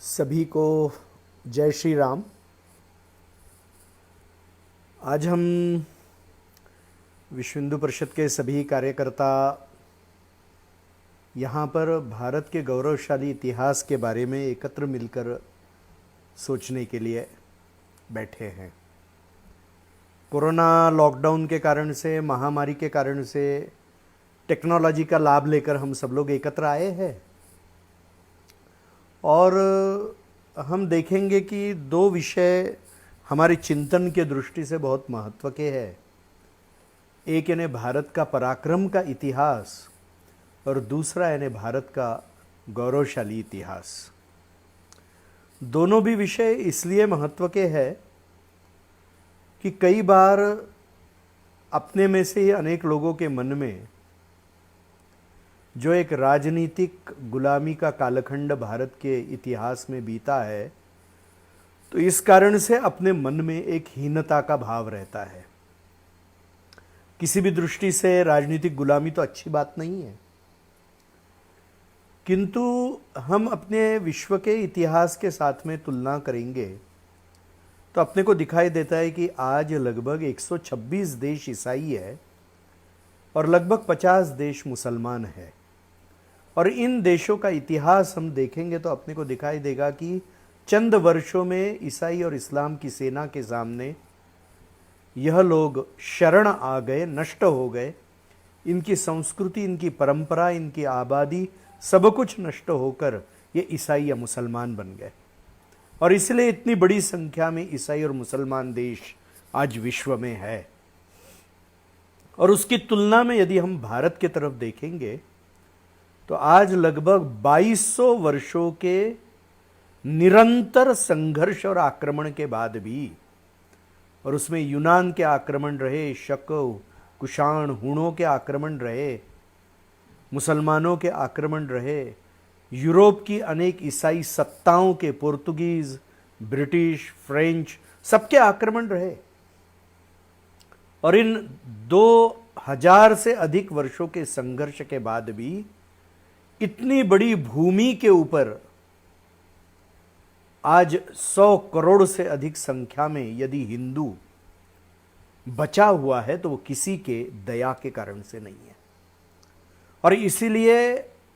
सभी को जय श्री राम। आज हम विश्व हिंदू परिषद के सभी कार्यकर्ता यहाँ पर भारत के गौरवशाली इतिहास के बारे में एकत्र मिलकर सोचने के लिए बैठे हैं। कोरोना लॉकडाउन के कारण से, महामारी के कारण से टेक्नोलॉजी का लाभ लेकर हम सब लोग एकत्र आए हैं और हम देखेंगे कि दो विषय हमारे चिंतन के दृष्टि से बहुत महत्व के हैं। एक यानी भारत का पराक्रम का इतिहास और दूसरा यानी भारत का गौरवशाली इतिहास। दोनों भी विषय इसलिए महत्व के हैं कि कई बार अपने में से ही अनेक लोगों के मन में जो एक राजनीतिक गुलामी का कालखंड भारत के इतिहास में बीता है, तो इस कारण से अपने मन में एक हीनता का भाव रहता है। किसी भी दृष्टि से राजनीतिक गुलामी तो अच्छी बात नहीं है, किंतु हम अपने विश्व के इतिहास के साथ में तुलना करेंगे तो अपने को दिखाई देता है कि आज लगभग 126 देश ईसाई है और लगभग 50 देश मुसलमान है। और इन देशों का इतिहास हम देखेंगे तो अपने को दिखाई देगा कि चंद वर्षों में ईसाई और इस्लाम की सेना के सामने यह लोग शरण आ गए, नष्ट हो गए। इनकी संस्कृति, इनकी परंपरा, इनकी आबादी सब कुछ नष्ट होकर ये ईसाई या मुसलमान बन गए। और इसलिए इतनी बड़ी संख्या में ईसाई और मुसलमान देश आज विश्व में है। और उसकी तुलना में यदि हम भारत की तरफ देखेंगे तो आज लगभग 2200 वर्षों के निरंतर संघर्ष और आक्रमण के बाद भी, और उसमें यूनान के आक्रमण रहे, शक, कुषाण, हूणों के आक्रमण रहे, मुसलमानों के आक्रमण रहे, यूरोप की अनेक ईसाई सत्ताओं के, पुर्तगीज, ब्रिटिश, फ्रेंच, सबके आक्रमण रहे। और इन 2000 से अधिक वर्षों के संघर्ष के बाद भी इतनी बड़ी भूमि के ऊपर आज 100 करोड़ से अधिक संख्या में यदि हिंदू बचा हुआ है तो वो किसी के दया के कारण से नहीं है। और इसीलिए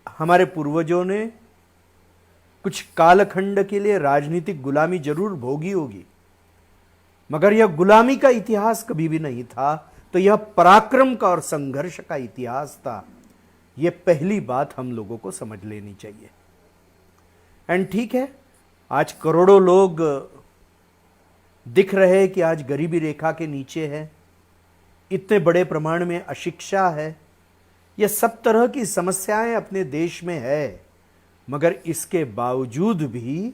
हमारे पूर्वजों ने कुछ कालखंड के लिए राजनीतिक गुलामी जरूर भोगी होगी, मगर यह गुलामी का इतिहास कभी भी नहीं था, तो यह पराक्रम का और संघर्ष का इतिहास था। यह पहली बात हम लोगों को समझ लेनी चाहिए। एंड ठीक है, आज करोड़ों लोग दिख रहे हैं कि आज गरीबी रेखा के नीचे है, इतने बड़े प्रमाण में अशिक्षा है, यह सब तरह की समस्याएं अपने देश में है। मगर इसके बावजूद भी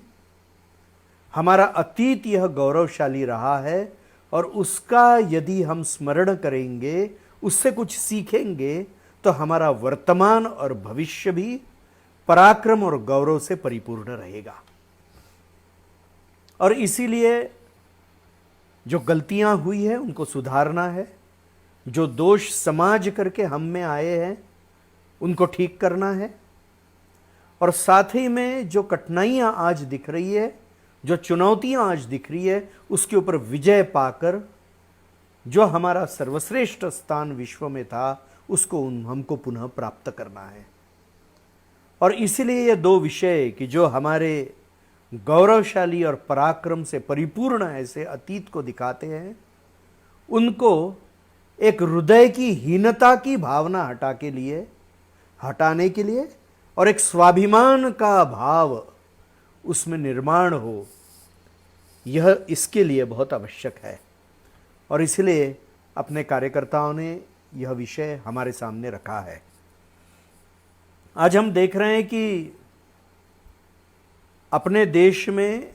हमारा अतीत यह गौरवशाली रहा है और उसका यदि हम स्मरण करेंगे, उससे कुछ सीखेंगे, तो हमारा वर्तमान और भविष्य भी पराक्रम और गौरव से परिपूर्ण रहेगा। और इसीलिए जो गलतियां हुई है उनको सुधारना है, जो दोष समाज करके हम में आए हैं उनको ठीक करना है, और साथ ही में जो कठिनाइयां आज दिख रही है, जो चुनौतियां आज दिख रही है, उसके ऊपर विजय पाकर जो हमारा सर्वश्रेष्ठ स्थान विश्व में था उसको हमको पुनः प्राप्त करना है। और इसीलिए ये दो विषय कि जो हमारे गौरवशाली और पराक्रम से परिपूर्ण ऐसे अतीत को दिखाते हैं, उनको एक हृदय की हीनता की भावना हटाने के लिए और एक स्वाभिमान का भाव उसमें निर्माण हो, यह इसके लिए बहुत आवश्यक है। और इसलिए अपने कार्यकर्ताओं ने यह विषय हमारे सामने रखा है। आज हम देख रहे हैं कि अपने देश में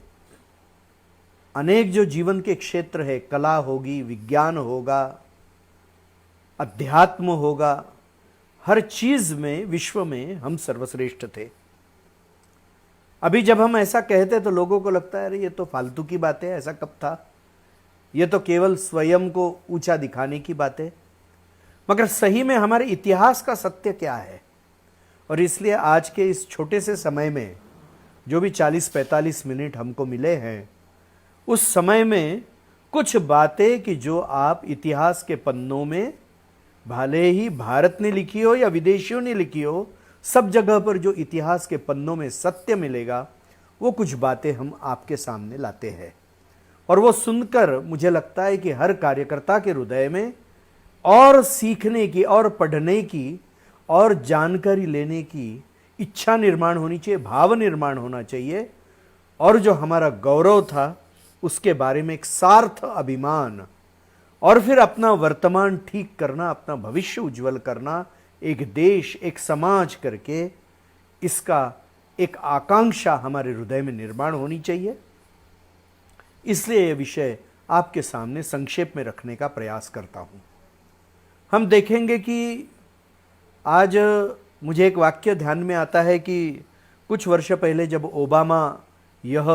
अनेक जो जीवन के क्षेत्र है, कला होगी, विज्ञान होगा, अध्यात्म होगा, हर चीज में विश्व में हम सर्वश्रेष्ठ थे। अभी जब हम ऐसा कहते तो लोगों को लगता है अरे ये तो फालतू की बात है, ऐसा कब था, ये तो केवल स्वयं को ऊंचा दिखाने की बात है। मगर सही में हमारे इतिहास का सत्य क्या है? और इसलिए आज के इस छोटे से समय में जो भी 40-45 मिनट हमको मिले हैं, उस समय में कुछ बातें कि जो आप इतिहास के पन्नों में भले ही भारत ने लिखी हो या विदेशियों ने लिखी हो, सब जगह पर जो इतिहास के पन्नों में सत्य मिलेगा, वो कुछ बातें हम आपके सामने लाते हैं। और वो सुनकर मुझे लगता है कि हर कार्यकर्ता के हृदय में और सीखने की और पढ़ने की और जानकारी लेने की इच्छा निर्माण होनी चाहिए, भाव निर्माण होना चाहिए, और जो हमारा गौरव था उसके बारे में एक सार्थ अभिमान, और फिर अपना वर्तमान ठीक करना, अपना भविष्य उज्जवल करना, एक देश, एक समाज करके इसका एक आकांक्षा हमारे हृदय में निर्माण होनी चाहिए। इसलिए यह विषय आपके सामने संक्षेप में रखने का प्रयास करता हूं। हम देखेंगे कि आज मुझे एक वाक्य ध्यान में आता है कि कुछ वर्ष पहले जब ओबामा यह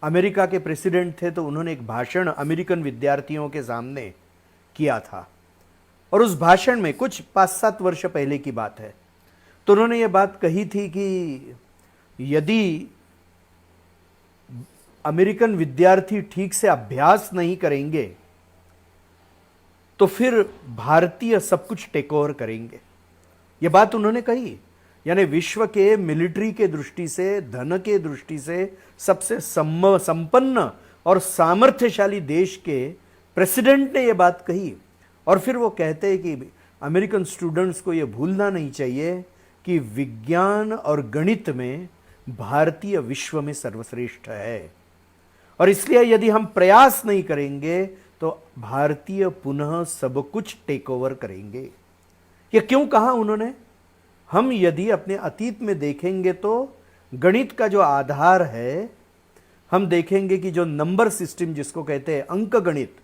अमेरिका के प्रेसिडेंट थे, तो उन्होंने एक भाषण अमेरिकन विद्यार्थियों के सामने किया था, और उस भाषण में कुछ 5-7 वर्ष पहले की बात है, तो उन्होंने ये बात कही थी कि यदि अमेरिकन विद्यार्थी ठीक से अभ्यास नहीं करेंगे तो फिर भारतीय सब कुछ टेक ओवर करेंगे। ये बात उन्होंने कही, यानी विश्व के मिलिट्री के दृष्टि से, धन के दृष्टि से सबसे संपन्न और सामर्थ्यशाली देश के प्रेसिडेंट ने यह बात कही। और फिर वो कहते हैं कि अमेरिकन स्टूडेंट्स को यह भूलना नहीं चाहिए कि विज्ञान और गणित में भारतीय विश्व में सर्वश्रेष्ठ है, और इसलिए यदि हम प्रयास नहीं करेंगे तो भारतीय पुनः सब कुछ टेक ओवर करेंगे। ये क्यों कहा उन्होंने? हम यदि अपने अतीत में देखेंगे तो गणित का जो आधार है, हम देखेंगे कि जो नंबर सिस्टम जिसको कहते हैं अंक गणित,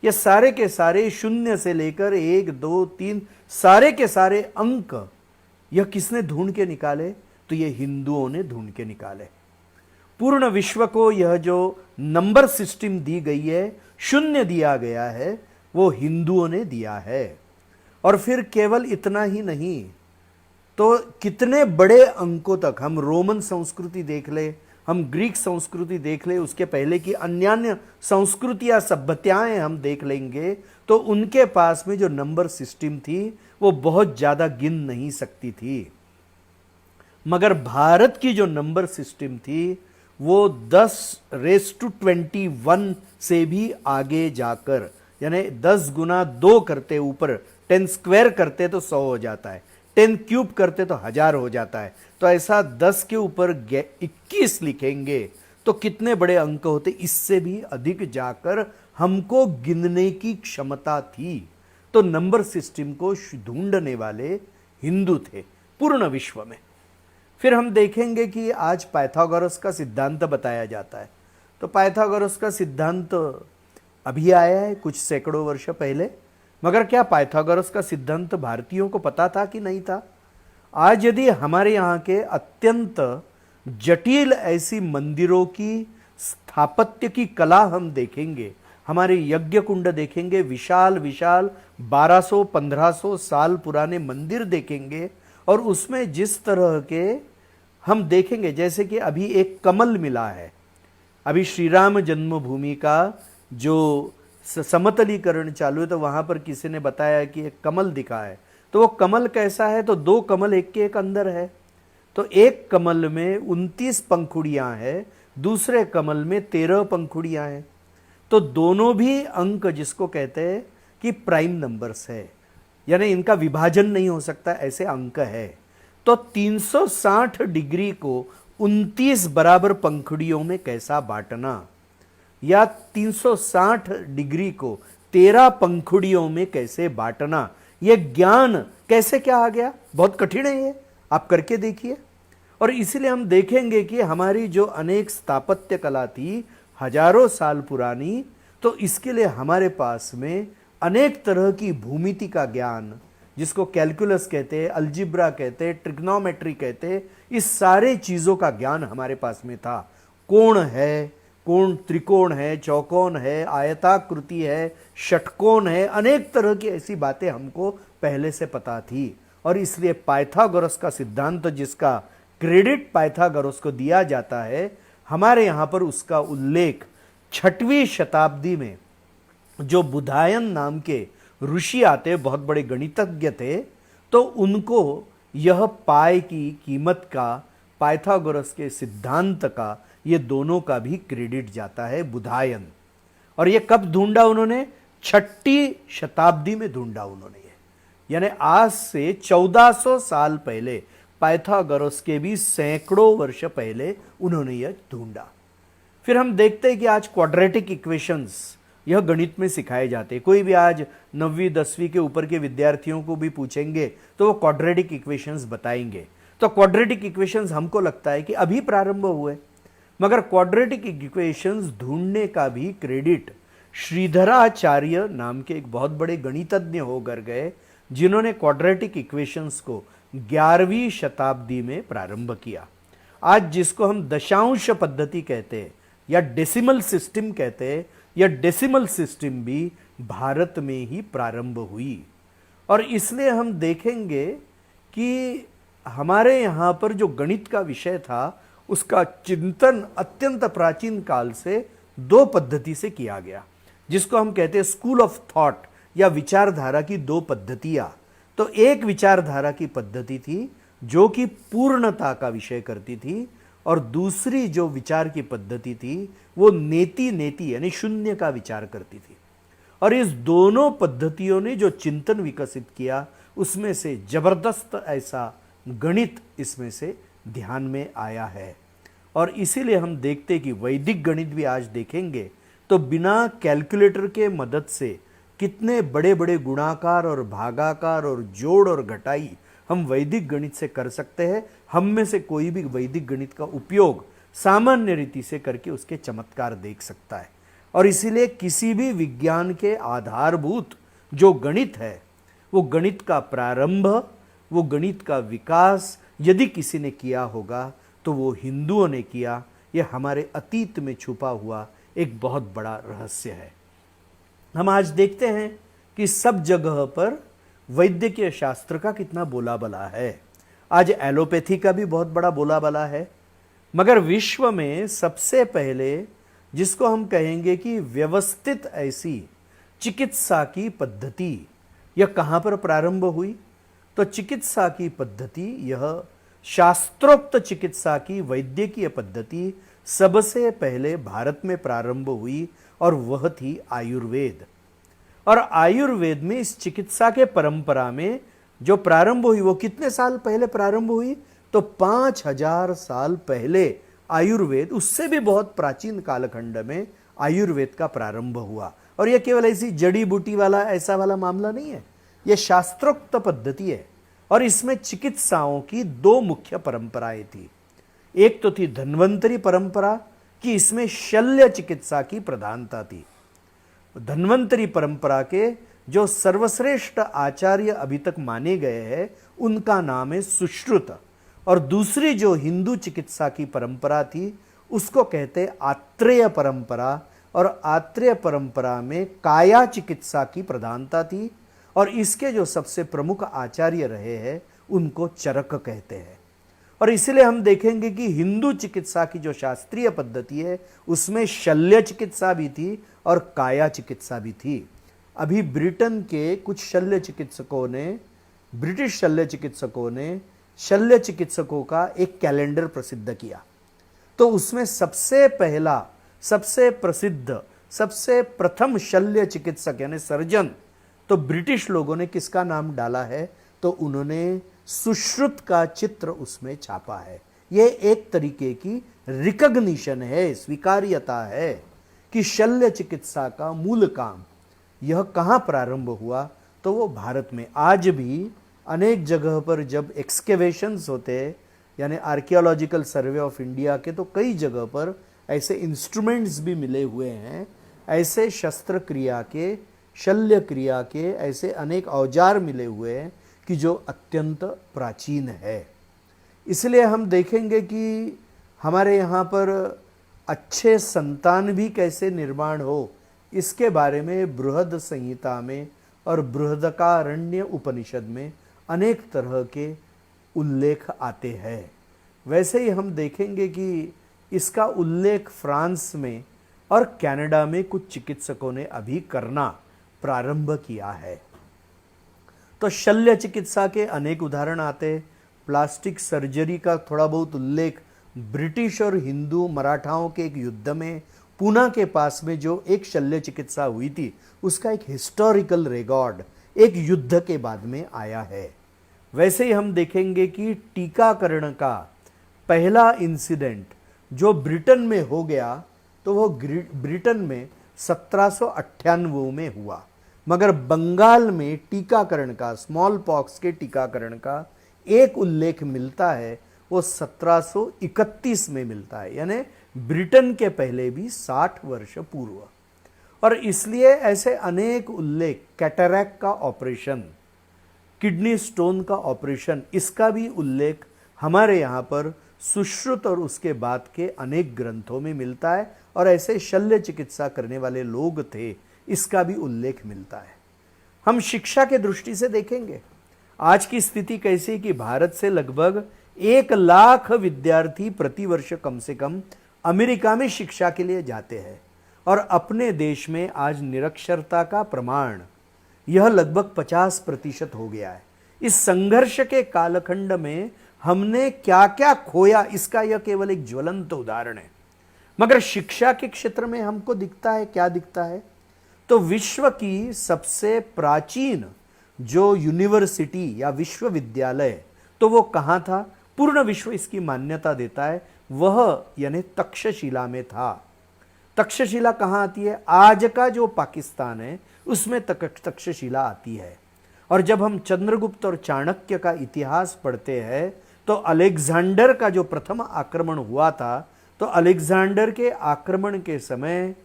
ये सारे के सारे शून्य से लेकर 1, 2, 3 सारे के सारे अंक यह किसने ढूंढ के निकाले? तो ये हिंदुओं ने ढूंढ के निकाले। पूर्ण विश्व को यह जो नंबर सिस्टम दी गई है, शून्य दिया गया है, वो हिंदुओं ने दिया है। और फिर केवल इतना ही नहीं, तो कितने बड़े अंकों तक, हम रोमन संस्कृति देख ले, हम ग्रीक संस्कृति देख ले, उसके पहले की अन्य संस्कृतियां, सभ्यताएं हम देख लेंगे, तो उनके पास में जो नंबर सिस्टम थी वो बहुत ज्यादा गिन नहीं सकती थी। मगर भारत की जो नंबर सिस्टम थी वो 10⁻21 से भी आगे जाकर, यानी 10 गुना 2 करते ऊपर, 10 स्क्वायर करते तो 100 हो जाता है, 10 क्यूब करते तो 1000 हो जाता है। तो ऐसा 10 के ऊपर 21 लिखेंगे तो कितने बड़े अंक होते, इससे भी अधिक जाकर हमको गिनने की क्षमता थी। तो नंबर सिस्टम को ढूंढने वाले हिंदू थे पूर्ण विश्व में। फिर हम देखेंगे कि आज पाइथागोरस का सिद्धांत बताया जाता है। तो पाइथागोरस का सिद्धांत अभी आया है कुछ सैकड़ों वर्ष पहले, मगर क्या पाइथागोरस का सिद्धांत भारतीयों को पता था कि नहीं था? आज यदि हमारे यहाँ के अत्यंत जटिल ऐसी मंदिरों की स्थापत्य की कला हम देखेंगे, हमारे यज्ञ कुंड देखेंगे, विशाल विशाल 1200-1500 साल पुराने मंदिर देखेंगे, और उसमें जिस तरह के हम देखेंगे, जैसे कि अभी एक कमल मिला है, अभी श्री राम जन्मभूमि का जो समतलीकरण चालू है, तो वहां पर किसी ने बताया कि एक कमल दिखा है। तो वो कमल कैसा है? तो 2 कमल एक के एक अंदर है। तो एक कमल में 29 पंखुड़ियां हैं, दूसरे कमल में 13 पंखुड़ियां हैं। तो दोनों भी अंक जिसको कहते हैं कि प्राइम नंबर्स है, यानी इनका विभाजन नहीं हो सकता, ऐसे अंक है। तो 360 डिग्री को 29 बराबर पंखुड़ियों में कैसा बांटना, या 360 डिग्री को 13 पंखुड़ियों में कैसे बांटना, यह ज्ञान कैसे क्या आ गया? बहुत कठिन है ये, आप करके देखिए। और इसलिए हम देखेंगे कि हमारी जो अनेक स्थापत्य कला थी हजारों साल पुरानी, तो इसके लिए हमारे पास में अनेक तरह की भूमिति का ज्ञान, जिसको कैलकुलस कहते हैं, अलजिब्रा कहते हैं, ट्रिग्नोमेट्री कहते हैं, इस सारे चीज़ों का ज्ञान हमारे पास में था। कोण है, कोण त्रिकोण है, चौकोन है, आयताकृति है, षटकोण है, अनेक तरह की ऐसी बातें हमको पहले से पता थी। और इसलिए पाइथागोरस का सिद्धांत, जिसका क्रेडिट पाइथागोरस को दिया जाता है, हमारे यहां पर उसका उल्लेख 6वीं शताब्दी में जो बुधायन नाम के ऋषि आते, बहुत बड़े गणितज्ञ थे, तो उनको यह पाई की कीमत का, पाइथागोरस के सिद्धांत का, ये दोनों का भी क्रेडिट जाता है बुधायन। और ये कब ढूंढा उन्होंने? 6ठी शताब्दी में ढूंढा उन्होंने ये, यानी आज से 1400 साल पहले, पाइथागोरस के भी सैकड़ों वर्ष पहले उन्होंने यह ढूंढा। फिर हम देखते हैं कि आज क्वाड्रेटिक इक्वेशंस यह गणित में सिखाए जाते हैं। कोई भी आज 9वीं 10वीं के ऊपर के विद्यार्थियों को भी पूछेंगे तो वो क्वाड्रेटिक इक्वेशंस बताएंगे। तो क्वाड्रेटिक इक्वेशंस हमको लगता है कि अभी प्रारंभ हुए, मगर क्वाड्रेटिक इक्वेशंस ढूंढने का भी क्रेडिट श्रीधराचार्य नाम के एक बहुत बड़े गणितज्ञ होकर गए, जिन्होंने क्वाड्रेटिक इक्वेशंस को 11वीं शताब्दी में प्रारंभ किया। आज जिसको हम दशांश पद्धति कहते हैं या डेसिमल सिस्टम कहते हैं, यह डेसिमल सिस्टम भी भारत में ही प्रारंभ हुई। और इसलिए हम देखेंगे कि हमारे यहाँ पर जो गणित का विषय था, उसका चिंतन अत्यंत प्राचीन काल से 2 पद्धति से किया गया, जिसको हम कहते हैं स्कूल ऑफ थॉट या विचारधारा की 2 पद्धतियां। तो एक विचारधारा की पद्धति थी जो कि पूर्णता का विषय करती थी, और दूसरी जो विचार की पद्धति थी वो नेति नेति यानी शून्य का विचार करती थी। और इस दोनों पद्धतियों ने जो चिंतन विकसित किया, उसमें से जबरदस्त ऐसा गणित इसमें से ध्यान में आया है। और इसीलिए हम देखते कि वैदिक गणित भी आज देखेंगे तो बिना कैलकुलेटर के मदद से कितने बड़े बड़े गुणाकार और भागाकार और जोड़ और घटाई हम वैदिक गणित से कर सकते हैं। हम में से कोई भी वैदिक गणित का उपयोग सामान्य रीति से करके उसके चमत्कार देख सकता है। और इसीलिए किसी भी विज्ञान के आधारभूत जो गणित है, वो गणित का प्रारंभ, वो गणित का विकास यदि किसी ने किया होगा तो वो हिंदुओं ने किया। यह हमारे अतीत में छुपा हुआ एक बहुत बड़ा रहस्य है। हम आज देखते हैं कि सब जगह पर वैद्यकीय शास्त्र का कितना बोलाबाला है। आज एलोपैथी का भी बहुत बड़ा बोलाबाला है, मगर विश्व में सबसे पहले जिसको हम कहेंगे कि व्यवस्थित ऐसी चिकित्सा की पद्धति, यह कहाँ पर प्रारंभ हुई? तो चिकित्सा की पद्धति, यह शास्त्रोक्त चिकित्सा की वैद्यकीय पद्धति सबसे पहले भारत में प्रारंभ हुई, और वह थी आयुर्वेद। और आयुर्वेद में इस चिकित्सा के परंपरा में जो प्रारंभ हुई, वो कितने साल पहले प्रारंभ हुई? तो 5000 साल पहले आयुर्वेद, उससे भी बहुत प्राचीन कालखंड में आयुर्वेद का प्रारंभ हुआ। और यह केवल ऐसी जड़ी बूटी वाला ऐसा वाला मामला नहीं है, यह शास्त्रोक्त पद्धति है। और इसमें चिकित्साओं की 2 मुख्य परंपराएं थी। एक तो थी धन्वंतरी परंपरा, कि इसमें शल्य चिकित्सा की प्रधानता थी। धन्वंतरी परंपरा के जो सर्वश्रेष्ठ आचार्य अभी तक माने गए हैं, उनका नाम है सुश्रुत। और दूसरी जो हिंदू चिकित्सा की परंपरा थी, उसको कहते आत्रेय परंपरा। और आत्रेय परंपरा में काया चिकित्सा की प्रधानता थी, और इसके जो सबसे प्रमुख आचार्य रहे हैं उनको चरक कहते हैं। और इसलिए हम देखेंगे कि हिंदू चिकित्सा की जो शास्त्रीय पद्धति है, उसमें शल्य चिकित्सा भी थी और काया चिकित्सा भी थी। अभी ब्रिटेन के कुछ शल्य चिकित्सकों ने, ब्रिटिश शल्य चिकित्सकों ने शल्य चिकित्सकों का एक कैलेंडर प्रसिद्ध किया। तो उसमें सबसे पहला, सबसे प्रसिद्ध, सबसे प्रथम शल्य चिकित्सक यानी सर्जन, तो ब्रिटिश लोगों ने किसका नाम डाला है? तो उन्होंने सुश्रुत का चित्र उसमें छापा है। यह एक तरीके की रिकॉग्निशन है, स्वीकार्यता है कि शल्य चिकित्सा का मूल काम यह कहाँ प्रारंभ हुआ? तो वो भारत में। आज भी अनेक जगह पर जब एक्सकेवेशंस होते हैं, यानी आर्कियोलॉजिकल सर्वे ऑफ इंडिया के, तो कई जगह पर ऐसे इंस्ट्रूमेंट्स भी मिले हुए हैं, ऐसे शस्त्र क्रिया के, शल्य क्रिया के ऐसे अनेक औजार मिले हुए हैं कि जो अत्यंत प्राचीन है। इसलिए हम देखेंगे कि हमारे यहाँ पर अच्छे संतान भी कैसे निर्माण हो, इसके बारे में बृहद संहिता में और बृहदकारण्य उपनिषद में अनेक तरह के उल्लेख आते हैं। वैसे ही हम देखेंगे कि इसका उल्लेख फ्रांस में और कनाडा में कुछ चिकित्सकों ने अभी करना प्रारंभ किया है। तो शल्य चिकित्सा के अनेक उदाहरण आते हैं। प्लास्टिक सर्जरी का थोड़ा बहुत उल्लेख ब्रिटिश और हिंदू मराठाओं के एक युद्ध में पूना के पास में जो एक शल्य चिकित्सा हुई थी, उसका एक हिस्टोरिकल रिकॉर्ड एक युद्ध के बाद में आया है। वैसे ही हम देखेंगे कि टीकाकरण का पहला इंसिडेंट जो ब्रिटेन में हो गया, तो वो ब्रिटेन में 1798 में हुआ, मगर बंगाल में टीकाकरण का, स्मॉल पॉक्स के टीकाकरण का एक उल्लेख मिलता है, वो 1731 में मिलता है, यानी ब्रिटेन के पहले भी 60 वर्ष पूर्व। और इसलिए ऐसे अनेक उल्लेख, कैटरैक्ट का ऑपरेशन, किडनी स्टोन का ऑपरेशन, इसका भी उल्लेख हमारे यहाँ पर सुश्रुत और उसके बाद के अनेक ग्रंथों में मिलता है। और ऐसे शल्य चिकित्सा करने वाले लोग थे, इसका भी उल्लेख मिलता है। हम शिक्षा के दृष्टि से देखेंगे आज की स्थिति कैसी कि भारत से लगभग 1 लाख विद्यार्थी प्रतिवर्ष कम से कम अमेरिका में शिक्षा के लिए जाते हैं, और अपने देश में आज निरक्षरता का प्रमाण यह लगभग 50% हो गया है। इस संघर्ष के कालखंड में हमने क्या क्या खोया, इसका यह केवल एक ज्वलंत उदाहरण है। मगर शिक्षा के क्षेत्र में हमको दिखता है, क्या दिखता है, तो विश्व की सबसे प्राचीन जो यूनिवर्सिटी या विश्वविद्यालय, तो वो कहाँ था? पूर्ण विश्व इसकी मान्यता देता है, वह यानी तक्षशिला में था। तक्षशिला कहाँ आती है? आज का जो पाकिस्तान है उसमें तक्षशिला आती है। और जब हम चंद्रगुप्त और चाणक्य का इतिहास पढ़ते हैं, तो अलेक्जेंडर का जो प्रथम आक्रमण हुआ था, तो अलेक्जेंडर के आक्रमण के समय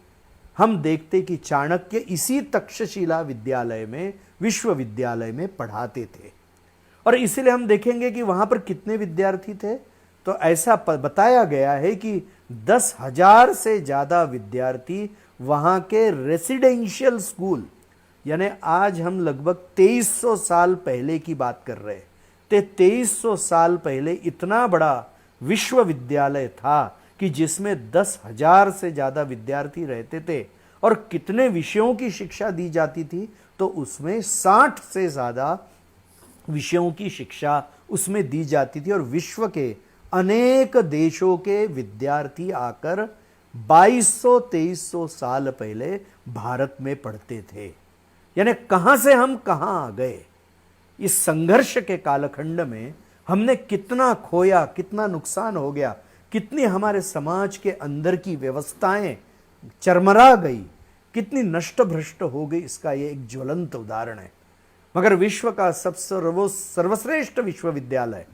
हम देखते कि चाणक्य इसी तक्षशिला विद्यालय में, विश्वविद्यालय में पढ़ाते थे। और इसीलिए हम देखेंगे कि वहां पर कितने विद्यार्थी थे, तो ऐसा बताया गया है कि 10,000 से ज्यादा विद्यार्थी वहां के रेसिडेंशियल स्कूल, यानी आज हम लगभग 2300 साल पहले की बात कर रहे हैं, तो 2300 साल पहले इतना बड़ा विश्वविद्यालय था कि जिसमें 10,000 से ज्यादा विद्यार्थी रहते थे। और कितने विषयों की शिक्षा दी जाती थी, तो उसमें 60 से ज्यादा विषयों की शिक्षा उसमें दी जाती थी। और विश्व के अनेक देशों के विद्यार्थी आकर 2200-2300 साल पहले भारत में पढ़ते थे। यानी कहां से हम कहां आ गए। इस संघर्ष के कालखंड में हमने कितना खोया, कितना नुकसान हो गया, कितनी हमारे समाज के अंदर की व्यवस्थाएं चरमरा गई, कितनी नष्ट भ्रष्ट हो गई, इसका ये एक ज्वलंत उदाहरण है। मगर विश्व का सर्वश्रेष्ठ विश्वविद्यालय,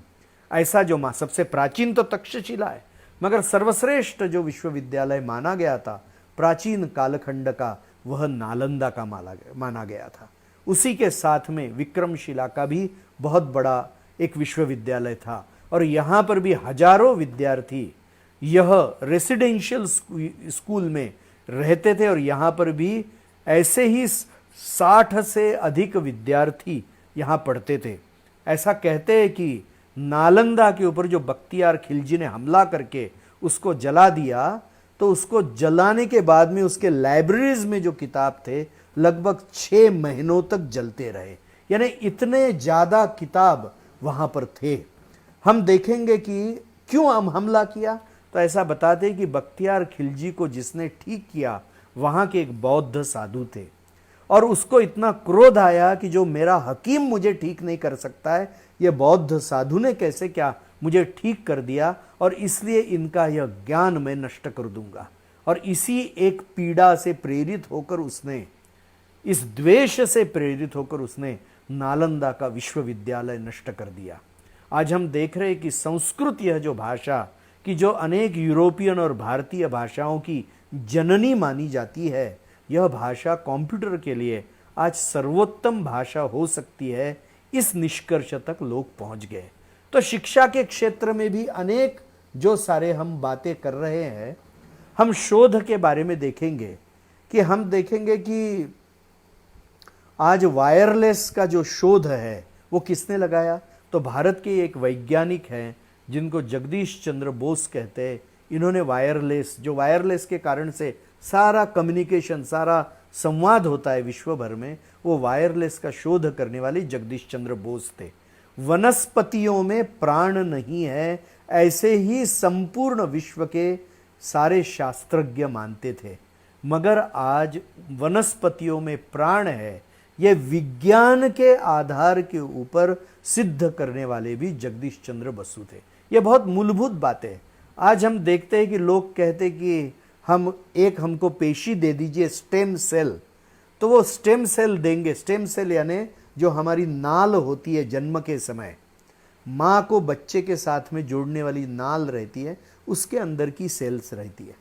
ऐसा जो सबसे प्राचीन तो तक्षशिला है, मगर सर्वश्रेष्ठ जो विश्वविद्यालय माना गया था प्राचीन कालखंड का, वह नालंदा का माना गया था। उसी के साथ में विक्रमशिला का भी बहुत बड़ा एक विश्वविद्यालय था। और यहाँ पर भी हजारों विद्यार्थी यह रेसिडेंशियल स्कूल में रहते थे। और यहाँ पर भी ऐसे ही 60 से अधिक विद्यार्थी यहाँ पढ़ते थे। ऐसा कहते हैं कि नालंदा के ऊपर जो बख्तियार खिलजी ने हमला करके उसको जला दिया, तो उसको जलाने के बाद में उसके लाइब्रेरीज में जो किताब थे लगभग 6 महीनों तक जलते रहे। यानी इतने ज़्यादा किताब वहाँ पर थे। हम देखेंगे कि क्यों हम हमला किया, तो ऐसा बताते कि बख्तियार खिलजी को जिसने ठीक किया वहाँ के एक बौद्ध साधु थे, और उसको इतना क्रोध आया कि जो मेरा हकीम मुझे ठीक नहीं कर सकता है, यह बौद्ध साधु ने कैसे क्या मुझे ठीक कर दिया, और इसलिए इनका यह ज्ञान मैं नष्ट कर दूंगा। और इसी एक पीड़ा से प्रेरित होकर उसने, इस द्वेष से प्रेरित होकर उसने नालंदा का विश्वविद्यालय नष्ट कर दिया। आज हम देख रहे हैं कि संस्कृत, यह जो भाषा कि जो अनेक यूरोपियन और भारतीय भाषाओं की जननी मानी जाती है, यह भाषा कंप्यूटर के लिए आज सर्वोत्तम भाषा हो सकती है, इस निष्कर्ष तक लोग पहुंच गए। तो शिक्षा के क्षेत्र में भी अनेक जो सारे हम बातें कर रहे हैं, हम शोध के बारे में देखेंगे कि हम देखेंगे कि आज वायरलेस का जो शोध है वो किसने लगाया, तो भारत के एक वैज्ञानिक हैं जिनको जगदीश चंद्र बोस कहते हैं, इन्होंने वायरलेस, जो वायरलेस के कारण से सारा कम्युनिकेशन, सारा संवाद होता है विश्व भर में, वो वायरलेस का शोध करने वाले जगदीश चंद्र बोस थे। वनस्पतियों में प्राण नहीं है, ऐसे ही संपूर्ण विश्व के सारे शास्त्रज्ञ मानते थे। मगर आज वनस्पतियों में प्राण है, ये विज्ञान के आधार के ऊपर सिद्ध करने वाले भी जगदीश चंद्र बसु थे। ये बहुत मूलभूत बातें हैं। आज हम देखते हैं कि लोग कहते कि हमको पेशी दे दीजिए, स्टेम सेल, तो वो स्टेम सेल देंगे। स्टेम सेल यानी जो हमारी नाल होती है जन्म के समय, माँ को बच्चे के साथ में जोड़ने वाली नाल रहती है, उसके अंदर की सेल्स रहती है।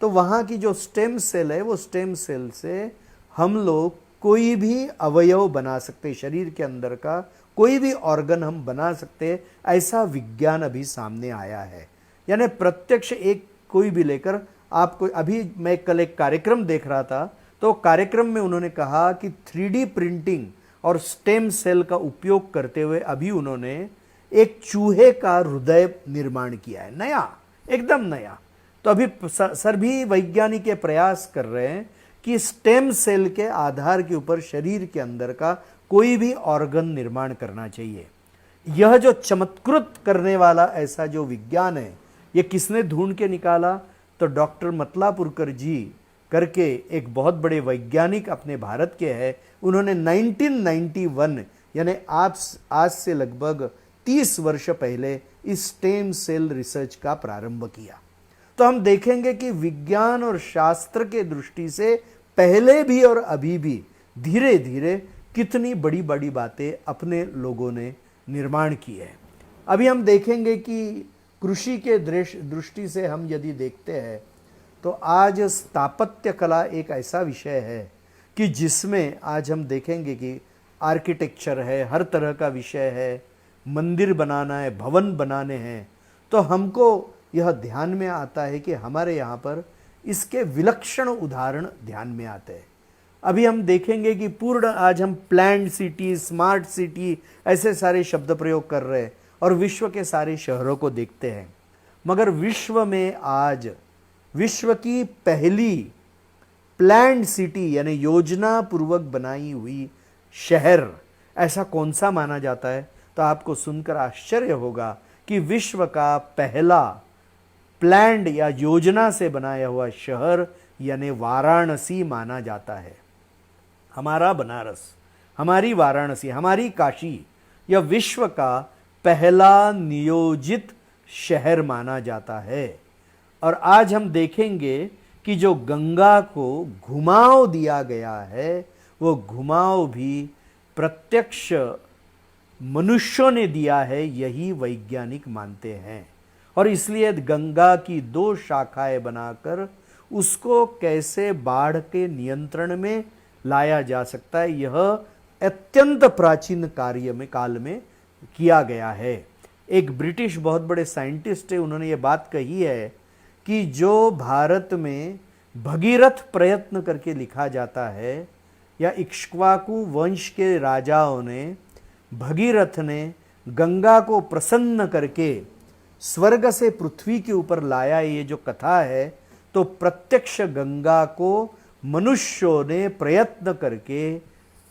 तो वहाँ की जो स्टेम सेल है, वो स्टेम सेल से हम लोग कोई भी अवयव बना सकते हैं, शरीर के अंदर का कोई भी ऑर्गन हम बना सकते हैं। ऐसा विज्ञान अभी सामने आया है। यानी प्रत्यक्ष एक कोई भी लेकर आपको, अभी मैं कल एक कार्यक्रम देख रहा था, तो कार्यक्रम में उन्होंने कहा कि 3D प्रिंटिंग और स्टेम सेल का उपयोग करते हुए अभी उन्होंने एक चूहे का हृदय निर्माण किया है, नया, एकदम नया। तो अभी सभी वैज्ञानिक प्रयास कर रहे हैं कि स्टेम सेल के आधार के ऊपर शरीर के अंदर का कोई भी ऑर्गन निर्माण करना चाहिए। यह जो चमत्कृत करने वाला ऐसा जो विज्ञान है, ये किसने ढूंढ के निकाला? तो डॉक्टर मतलापुरकर जी करके एक बहुत बड़े वैज्ञानिक अपने भारत के हैं। उन्होंने 1991 यानी आज से लगभग 30 वर्ष पहले इस स्टेम सेल रिसर्च का प्रारंभ किया। तो हम देखेंगे कि विज्ञान और शास्त्र के दृष्टि से पहले भी और अभी भी धीरे धीरे कितनी बड़ी बड़ी बातें अपने लोगों ने निर्माण की है। अभी हम देखेंगे कि कृषि के दृष्टि से हम यदि देखते हैं तो आज स्थापत्य कला एक ऐसा विषय है कि जिसमें आज हम देखेंगे कि आर्किटेक्चर है, हर तरह का विषय है, मंदिर बनाना है, भवन बनाने हैं। तो हमको यह ध्यान में आता है कि हमारे यहाँ पर इसके विलक्षण उदाहरण ध्यान में आते हैं। अभी हम देखेंगे कि पूर्ण आज हम प्लैन्ड सिटी, स्मार्ट सिटी, ऐसे सारे शब्द प्रयोग कर रहे हैं और विश्व के सारे शहरों को देखते हैं। मगर विश्व में आज विश्व की पहली प्लैन्ड सिटी यानी योजना पूर्वक बनाई हुई शहर ऐसा कौन सा माना जाता है? तो आपको सुनकर आश्चर्य होगा कि विश्व का पहला प्लैन्ड या योजना से बनाया हुआ शहर यानी वाराणसी माना जाता है। हमारा बनारस, हमारी वाराणसी, हमारी काशी, यह विश्व का पहला नियोजित शहर माना जाता है। और आज हम देखेंगे कि जो गंगा को घुमाव दिया गया है, वो घुमाव भी प्रत्यक्ष मनुष्यों ने दिया है, यही वैज्ञानिक मानते हैं। और इसलिए गंगा की 2 शाखाएं बनाकर उसको कैसे बाढ़ के नियंत्रण में लाया जा सकता है, यह अत्यंत प्राचीन काल में किया गया है। एक ब्रिटिश बहुत बड़े साइंटिस्ट है, उन्होंने ये बात कही है कि जो भारत में भगीरथ प्रयत्न करके लिखा जाता है, या इक्ष्वाकु वंश के राजाओं ने, भगीरथ ने गंगा को प्रसन्न करके स्वर्ग से पृथ्वी के ऊपर लाया, ये जो कथा है, तो प्रत्यक्ष गंगा को मनुष्यों ने प्रयत्न करके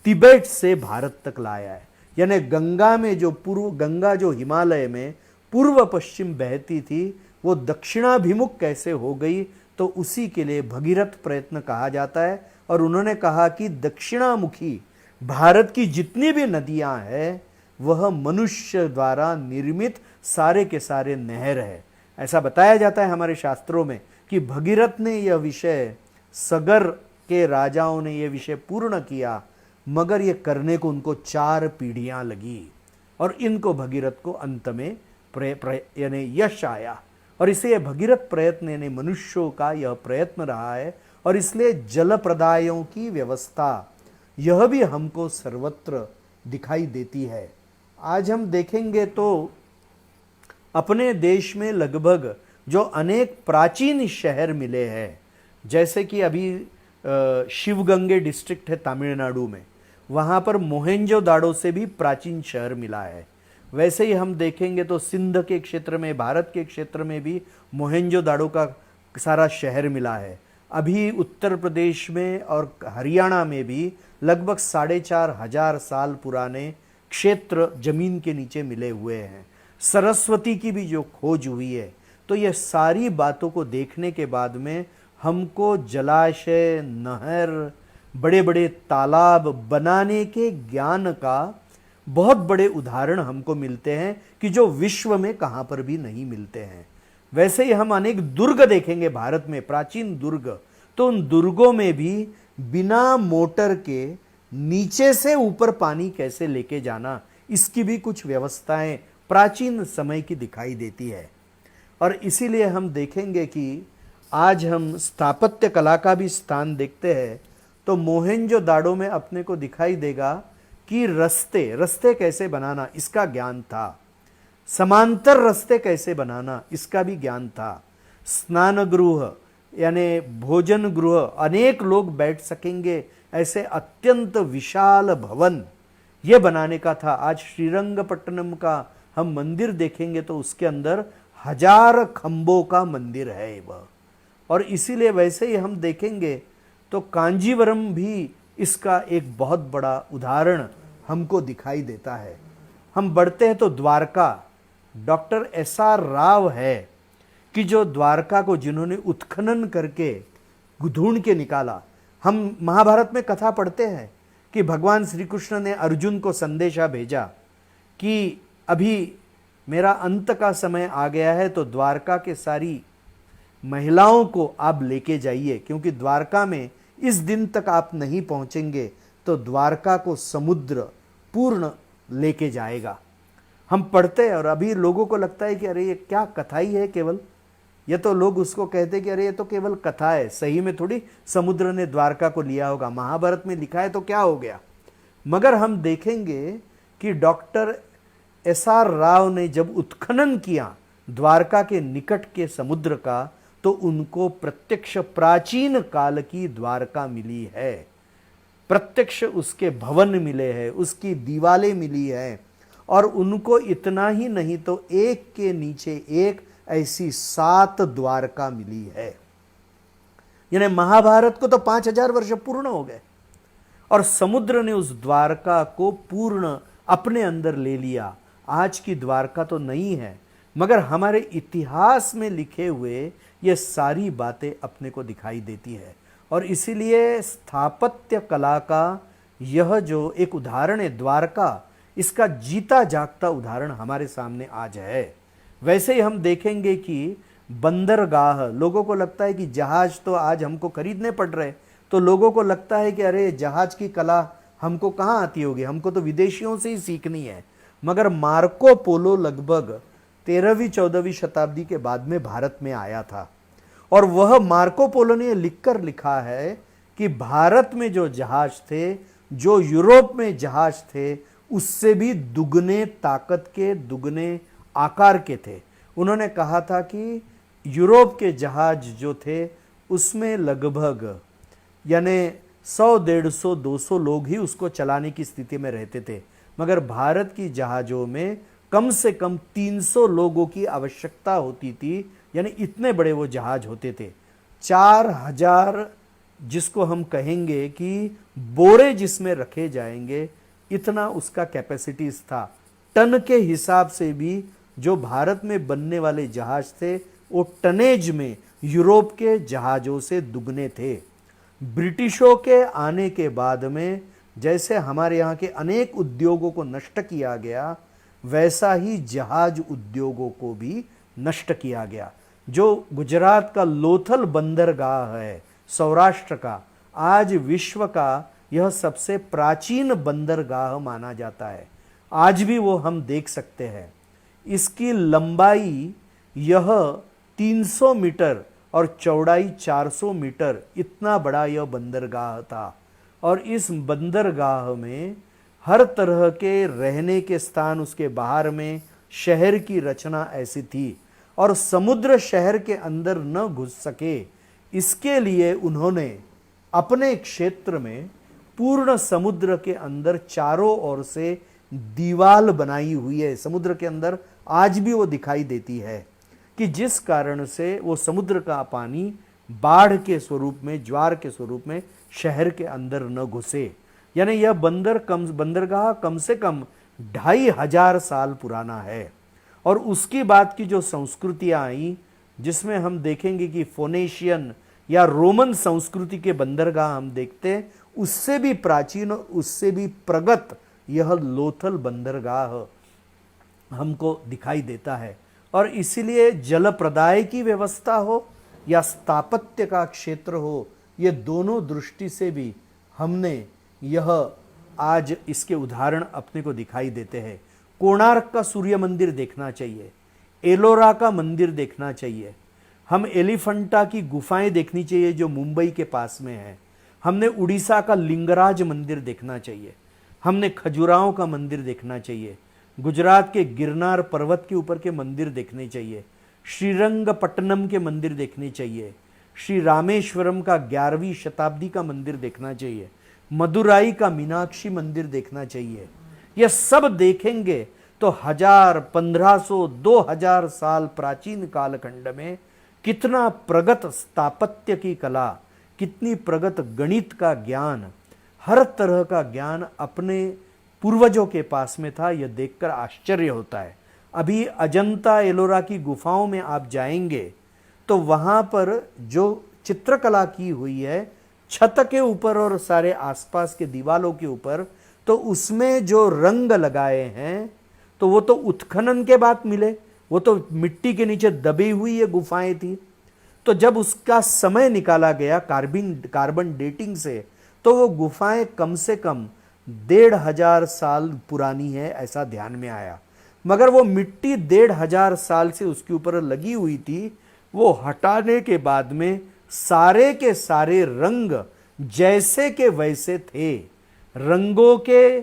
तिब्बत से भारत तक लाया है। यानी गंगा में जो गंगा जो हिमालय में पूर्व पश्चिम बहती थी, वो दक्षिणाभिमुख कैसे हो गई, तो उसी के लिए भगीरथ प्रयत्न कहा जाता है। और उन्होंने कहा कि दक्षिणामुखी भारत की जितनी भी नदियां हैं, वह मनुष्य द्वारा निर्मित सारे के सारे नहर है। ऐसा बताया जाता है हमारे शास्त्रों में कि भगीरथ ने यह विषय, सगर के राजाओं ने यह विषय पूर्ण किया, मगर यह करने को उनको 4 पीढ़ियां लगी और इनको भगीरथ को अंत में यानी यश आया। और इसलिए भगीरथ प्रयत्न यानी मनुष्यों का यह प्रयत्न रहा है। और इसलिए जल प्रदायों की व्यवस्था यह भी हमको सर्वत्र दिखाई देती है। आज हम देखेंगे तो अपने देश में लगभग जो अनेक प्राचीन शहर मिले हैं, जैसे कि अभी शिवगंगे डिस्ट्रिक्ट है तमिलनाडु में, वहाँ पर मोहेंजोदाड़ो से भी प्राचीन शहर मिला है। वैसे ही हम देखेंगे तो सिंध के क्षेत्र में, भारत के क्षेत्र में भी मोहनजोदाड़ो का सारा शहर मिला है। अभी उत्तर प्रदेश में और हरियाणा में भी लगभग 4,500 साल पुराने क्षेत्र जमीन के नीचे मिले हुए हैं। सरस्वती की भी जो खोज हुई है, तो ये सारी बातों को देखने के बाद में हमको जलाशय, नहर, बड़े बड़े तालाब बनाने के ज्ञान का बहुत बड़े उदाहरण हमको मिलते हैं कि जो विश्व में कहाँ पर भी नहीं मिलते हैं। वैसे ही हम अनेक दुर्ग देखेंगे भारत में, प्राचीन दुर्ग, तो उन दुर्गों में भी बिना मोटर के नीचे से ऊपर पानी कैसे लेके जाना, इसकी भी कुछ व्यवस्थाएं प्राचीन समय की दिखाई देती है। और इसीलिए हम देखेंगे कि आज हम स्थापत्य कला का भी स्थान देखते हैं तो मोहनजोदाड़ो में अपने को दिखाई देगा कि रास्ते कैसे बनाना, इसका ज्ञान था। समांतर रास्ते कैसे बनाना, इसका भी ज्ञान था। स्नान गृह यानी भोजन गृह, अनेक लोग बैठ सकेंगे ऐसे अत्यंत विशाल भवन ये बनाने का था। आज श्रीरंगपट्टनम का हम मंदिर देखेंगे तो उसके अंदर 1000 खंभों का मंदिर है वह। और इसीलिए वैसे ही हम देखेंगे तो कांजीवरम भी इसका एक बहुत बड़ा उदाहरण हमको दिखाई देता है। हम बढ़ते हैं तो द्वारका, डॉक्टर SR राव है कि जो द्वारका को जिन्होंने उत्खनन करके ढूंढ के निकाला। हम महाभारत में कथा पढ़ते हैं कि भगवान श्री कृष्ण ने अर्जुन को संदेशा भेजा कि अभी मेरा अंत का समय आ गया है, तो द्वारका के सारी महिलाओं को आप लेके जाइए, क्योंकि द्वारका में इस दिन तक आप नहीं पहुंचेंगे तो द्वारका को समुद्र पूर्ण लेके जाएगा। हम पढ़ते हैं और अभी लोगों को लगता है कि अरे ये क्या कथा ही है केवल, ये तो लोग उसको कहते हैं कि अरे ये तो केवल कथा है, सही में थोड़ी समुद्र ने द्वारका को लिया होगा, महाभारत में लिखा है तो क्या हो गया। मगर हम देखेंगे कि डॉक्टर SR राव ने जब उत्खनन किया द्वारका के निकट के समुद्र का, तो उनको प्रत्यक्ष प्राचीन काल की द्वारका मिली है, प्रत्यक्ष उसके भवन मिले हैं, उसकी दीवारें मिली है। और उनको इतना ही नहीं तो एक के नीचे एक ऐसी 7 द्वारका मिली है। यानी महाभारत को तो 5000 वर्ष पूर्ण हो गए और समुद्र ने उस द्वारका को पूर्ण अपने अंदर ले लिया। आज की द्वारका तो नहीं है, मगर हमारे इतिहास में लिखे हुए ये सारी बातें अपने को दिखाई देती है। और इसीलिए स्थापत्य कला का यह जो एक उदाहरण है द्वारका, इसका जीता जागता उदाहरण हमारे सामने आज है। वैसे ही हम देखेंगे कि बंदरगाह, लोगों को लगता है कि जहाज तो आज हमको खरीदने पड़ रहे, तो लोगों को लगता है कि अरे जहाज की कला हमको कहाँ आती होगी, हमको तो विदेशियों से ही सीखनी है। मगर मार्को पोलो लगभग 13वीं 14वीं शताब्दी के बाद में भारत में आया था और वह मार्को पोलो ने लिखकर लिखा है कि भारत में जो जहाज थे, जो यूरोप में जहाज थे, उससे भी दुगने ताकत के, दुगने आकार के थे। उन्होंने कहा था कि यूरोप के जहाज जो थे उसमें लगभग यानी 100-150-200 लोग ही उसको चलाने की स्थिति में रहते थे, मगर भारत की जहाज़ों में कम से कम 300 लोगों की आवश्यकता होती थी। यानी इतने बड़े वो जहाज होते थे। 4000 जिसको हम कहेंगे कि बोरे जिसमें रखे जाएंगे, इतना उसका कैपेसिटीज था। टन के हिसाब से भी जो भारत में बनने वाले जहाज थे वो टनेज में यूरोप के जहाज़ों से दुगने थे। ब्रिटिशों के आने के बाद में जैसे हमारे यहाँ के अनेक उद्योगों को नष्ट किया गया, वैसा ही जहाज उद्योगों को भी नष्ट किया गया। जो गुजरात का लोथल बंदरगाह है सौराष्ट्र का, आज विश्व का यह सबसे प्राचीन बंदरगाह माना जाता है। आज भी वो हम देख सकते हैं। इसकी लंबाई यह 300 मीटर और चौड़ाई 400 मीटर, इतना बड़ा यह बंदरगाह था। और इस बंदरगाह में हर तरह के रहने के स्थान, उसके बाहर में शहर की रचना ऐसी थी और समुद्र शहर के अंदर न घुस सके, इसके लिए उन्होंने अपने क्षेत्र में पूर्ण समुद्र के अंदर चारों ओर से दीवाल बनाई हुई है समुद्र के अंदर, आज भी वो दिखाई देती है कि जिस कारण से वो समुद्र का पानी बाढ़ के स्वरूप में, ज्वार के स्वरूप में शहर के अंदर न घुसे। यानी यह बंदरगाह कम से कम 2500 साल पुराना है। और उसके बाद की जो संस्कृतियां आई, जिसमें हम देखेंगे कि फोनेशियन या रोमन संस्कृति के बंदरगाह हम देखते हैं, उससे भी प्राचीन और उससे भी प्रगत यह लोथल बंदरगाह हमको दिखाई देता है। और इसीलिए जल प्रदाय की व्यवस्था हो या स्थापत्य का क्षेत्र हो, ये दोनों दृष्टि से भी हमने यह आज इसके उदाहरण अपने को दिखाई देते हैं। कोणार्क का सूर्य मंदिर देखना चाहिए, एलोरा का मंदिर देखना चाहिए, हम एलिफंटा की गुफाएं देखनी चाहिए जो मुंबई के पास में है, हमने उड़ीसा का लिंगराज मंदिर देखना चाहिए, हमने खजुराहो का मंदिर देखना चाहिए, गुजरात के गिरनार पर्वत के ऊपर के मंदिर देखने चाहिए, श्रीरंगपट्टनम के मंदिर देखने चाहिए, श्री रामेश्वरम का 11वीं शताब्दी का मंदिर देखना चाहिए, मदुराई का मीनाक्षी मंदिर देखना चाहिए। यह सब देखेंगे तो 1000, 1500, 2000 साल प्राचीन कालखंड में कितना प्रगत स्थापत्य की कला, कितनी प्रगत गणित का ज्ञान, हर तरह का ज्ञान अपने पूर्वजों के पास में था। यह देखकर आश्चर्य होता है। अभी अजंता एलोरा की गुफाओं में आप जाएंगे तो वहां पर जो चित्रकला की हुई है छत के ऊपर और सारे आसपास के दीवालों के ऊपर, तो उसमें जो रंग लगाए हैं तो वो तो उत्खनन के बाद मिले, वो तो मिट्टी के नीचे दबी हुई ये गुफाएं थी। तो जब उसका समय निकाला गया कार्बन डेटिंग से, तो वो गुफाएं कम से कम 1500 साल पुरानी है, ऐसा ध्यान में आया। मगर वो मिट्टी 1500 साल से उसके ऊपर लगी हुई थी, वो हटाने के बाद में सारे के सारे रंग जैसे के वैसे थे। रंगों के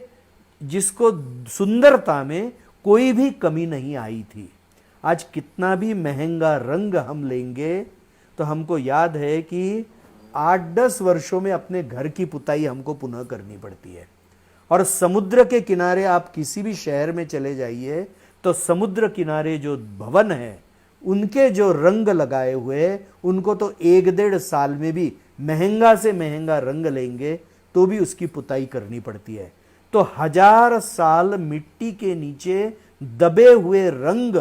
जिसको सुंदरता में कोई भी कमी नहीं आई थी। आज कितना भी महंगा रंग हम लेंगे तो हमको याद है कि 8-10 वर्षों में अपने घर की पुताई हमको पुनः करनी पड़ती है। और समुद्र के किनारे आप किसी भी शहर में चले जाइए तो समुद्र किनारे जो भवन है उनके जो रंग लगाए हुए हैं उनको तो 1-1.5 साल में भी महंगा से महंगा रंग लेंगे तो भी उसकी पुताई करनी पड़ती है। तो 1000 साल मिट्टी के नीचे दबे हुए रंग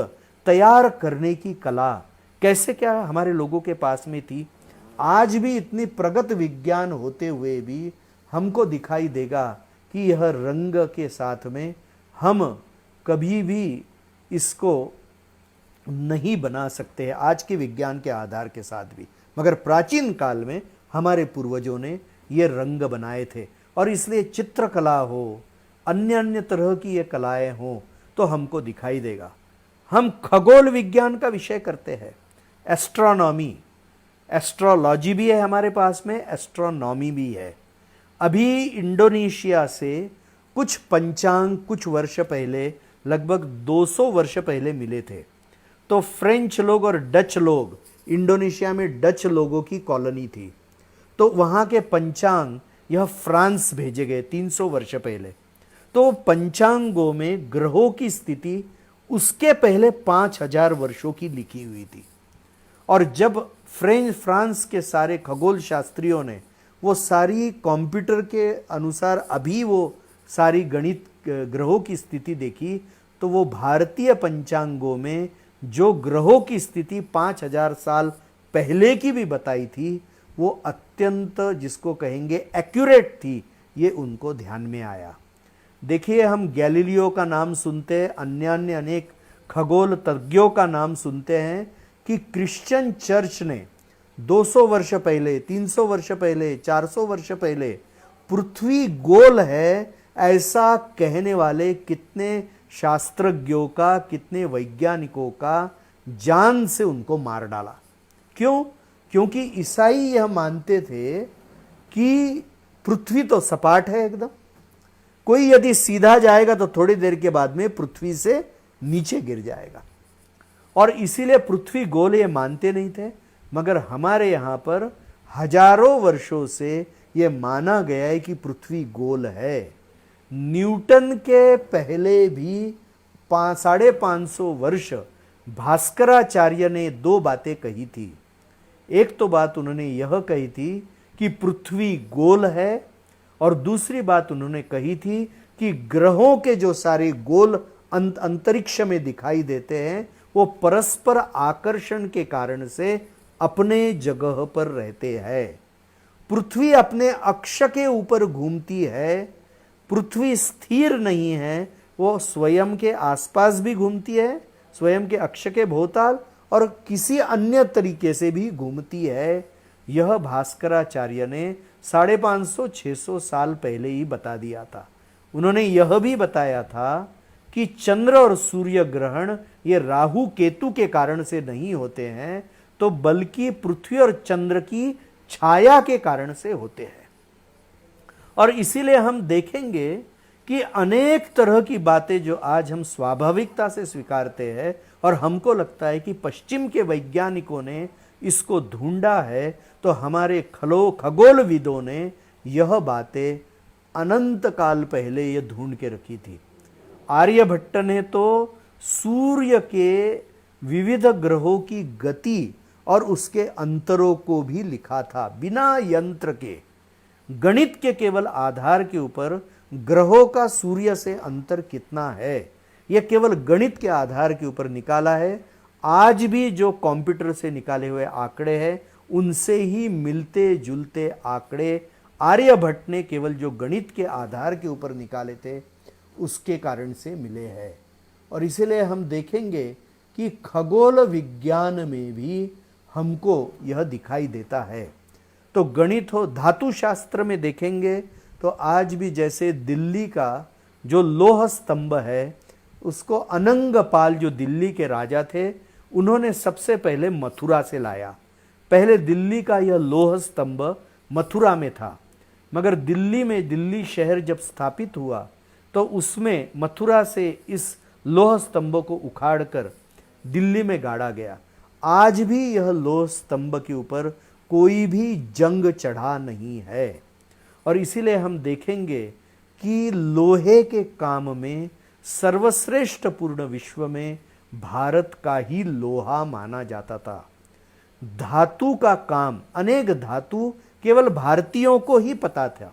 तैयार करने की कला कैसे क्या हमारे लोगों के पास में थी। आज भी इतनी प्रगत विज्ञान होते हुए भी हमको दिखाई देगा कि यह रंग के साथ में हम कभी भी इसको नहीं बना सकते हैं आज के विज्ञान के आधार के साथ भी। मगर प्राचीन काल में हमारे पूर्वजों ने ये रंग बनाए थे। और इसलिए चित्रकला हो, अन्य अन्य तरह की ये कलाएं हो तो हमको दिखाई देगा। हम खगोल विज्ञान का विषय करते हैं, एस्ट्रोनॉमी, एस्ट्रोलॉजी भी है हमारे पास में, एस्ट्रोनॉमी भी है। अभी इंडोनेशिया से कुछ पंचांग कुछ वर्ष पहले, लगभग 200 वर्ष पहले मिले थे। तो फ्रेंच लोग और डच लोग, इंडोनेशिया में डच लोगों की कॉलोनी थी, तो वहाँ के पंचांग यह फ्रांस भेजे गए 300 वर्ष पहले। तो पंचांगों में ग्रहों की स्थिति उसके पहले 5000 वर्षों की लिखी हुई थी। और जब फ्रांस के सारे खगोल शास्त्रियों ने वो सारी कंप्यूटर के अनुसार अभी वो सारी गणित ग्रहों की स्थिति देखी, तो वो भारतीय पंचांगों में जो ग्रहों की स्थिति 5000 साल पहले की भी बताई थी, वो अत्यंत जिसको कहेंगे एक्यूरेट थी। ये उनको ध्यान में आया। देखिए, हम गैलीलियो का नाम सुनते हैं, अन्य अनेक खगोल तज्ञों का नाम सुनते हैं कि क्रिश्चियन चर्च ने 200 वर्ष पहले, 300 वर्ष पहले, 400 वर्ष पहले पृथ्वी गोल है ऐसा कहने वाले कितने शास्त्रज्ञों का, कितने वैज्ञानिकों का जान से उनको मार डाला। क्यों? क्योंकि ईसाई यह मानते थे कि पृथ्वी तो सपाट है एकदम, कोई यदि सीधा जाएगा तो थोड़ी देर के बाद में पृथ्वी से नीचे गिर जाएगा। और इसीलिए पृथ्वी गोल ये मानते नहीं थे। मगर हमारे यहाँ पर हजारों वर्षों से ये माना गया है कि पृथ्वी गोल है। न्यूटन के पहले भी 550 वर्ष भास्कराचार्य ने दो बातें कही थी। एक तो बात उन्होंने यह कही थी कि पृथ्वी गोल है, और दूसरी बात उन्होंने कही थी कि ग्रहों के जो सारे गोल अंतरिक्ष में दिखाई देते हैं वो परस्पर आकर्षण के कारण से अपने जगह पर रहते हैं। पृथ्वी अपने अक्ष के ऊपर घूमती है, पृथ्वी स्थिर नहीं है, वो स्वयं के आसपास भी घूमती है, स्वयं के अक्ष के भोवताल, और किसी अन्य तरीके से भी घूमती है। यह भास्कराचार्य ने 550-600 साल पहले ही बता दिया था। उन्होंने यह भी बताया था कि चंद्र और सूर्य ग्रहण ये राहु केतु के कारण से नहीं होते हैं, तो बल्कि पृथ्वी और चंद्र की छाया के कारण से होते हैं। और इसीलिए हम देखेंगे कि अनेक तरह की बातें जो आज हम स्वाभाविकता से स्वीकारते हैं और हमको लगता है कि पश्चिम के वैज्ञानिकों ने इसको ढूंढा है, तो हमारे खगोलविदों ने यह बातें अनंत काल पहले ये ढूंढ के रखी थी। आर्यभट्ट ने तो सूर्य के विविध ग्रहों की गति और उसके अंतरों को भी लिखा था, बिना यंत्र के, गणित के केवल आधार के ऊपर ग्रहों का सूर्य से अंतर कितना है यह केवल गणित के आधार के ऊपर निकाला है। आज भी जो कंप्यूटर से निकाले हुए आंकड़े हैं उनसे ही मिलते जुलते आंकड़े आर्यभट्ट ने केवल जो गणित के आधार के ऊपर निकाले थे उसके कारण से मिले हैं। और इसीलिए हम देखेंगे कि खगोल विज्ञान में भी हमको यह दिखाई देता है। तो गणित हो, धातु शास्त्र में देखेंगे तो आज भी जैसे दिल्ली का जो लोह स्तंभ है उसको अनंगपाल जो दिल्ली के राजा थे उन्होंने सबसे पहले मथुरा से लाया। पहले दिल्ली का यह लोह स्तंभ मथुरा में था, मगर दिल्ली शहर जब स्थापित हुआ तो उसमें मथुरा से इस लोह स्तंभ को उखाड़कर दिल्ली में गाड़ा गया। आज भी यह लोह स्तंभ के ऊपर कोई भी जंग चढ़ा नहीं है। और इसीलिए हम देखेंगे कि लोहे के काम में सर्वश्रेष्ठ पूर्ण विश्व में भारत का ही लोहा माना जाता था। धातु का काम, अनेक धातु केवल भारतीयों को ही पता था।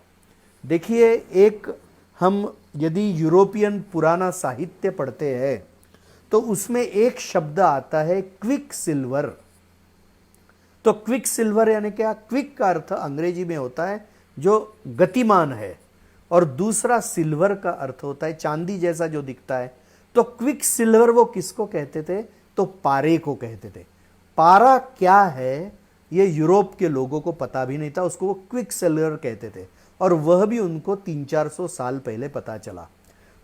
देखिए, एक हम यदि यूरोपियन पुराना साहित्य पढ़ते हैं तो उसमें एक शब्द आता है क्विक सिल्वर। तो क्विक सिल्वर यानी क्या? क्विक का अर्थ अंग्रेजी में होता है जो गतिमान है, और दूसरा सिल्वर का अर्थ होता है चांदी जैसा जो दिखता है। तो क्विक सिल्वर वो किसको कहते थे? तो पारे को कहते थे। पारा क्या है ये यूरोप के लोगों को पता भी नहीं था, उसको वो क्विक सिल्वर कहते थे, और वह भी उनको 300-400 साल पहले पता चला।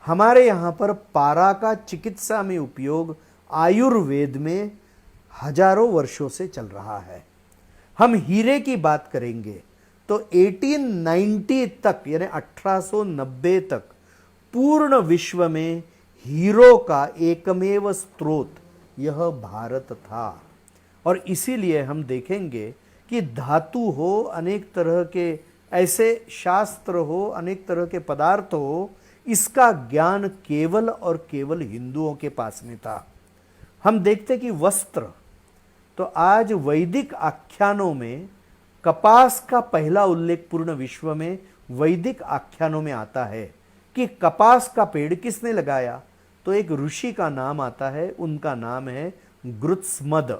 हमारे यहाँ पर पारा का चिकित्सा में उपयोग आयुर्वेद में हजारों वर्षों से चल रहा है। हम हीरे की बात करेंगे तो 1890 तक यानी 1890 तक पूर्ण विश्व में हीरो का एकमेव स्रोत यह भारत था। और इसीलिए हम देखेंगे कि धातु हो, अनेक तरह के ऐसे शास्त्र हो, अनेक तरह के पदार्थ हो, इसका ज्ञान केवल और केवल हिंदुओं के पास में था। हम देखते कि वस्त्र, तो आज वैदिक आख्यानों में कपास का पहला उल्लेख पूर्ण विश्व में वैदिक आख्यानों में आता है कि कपास का पेड़ किसने लगाया? तो एक ऋषि का नाम आता है, उनका नाम है गृत्समद।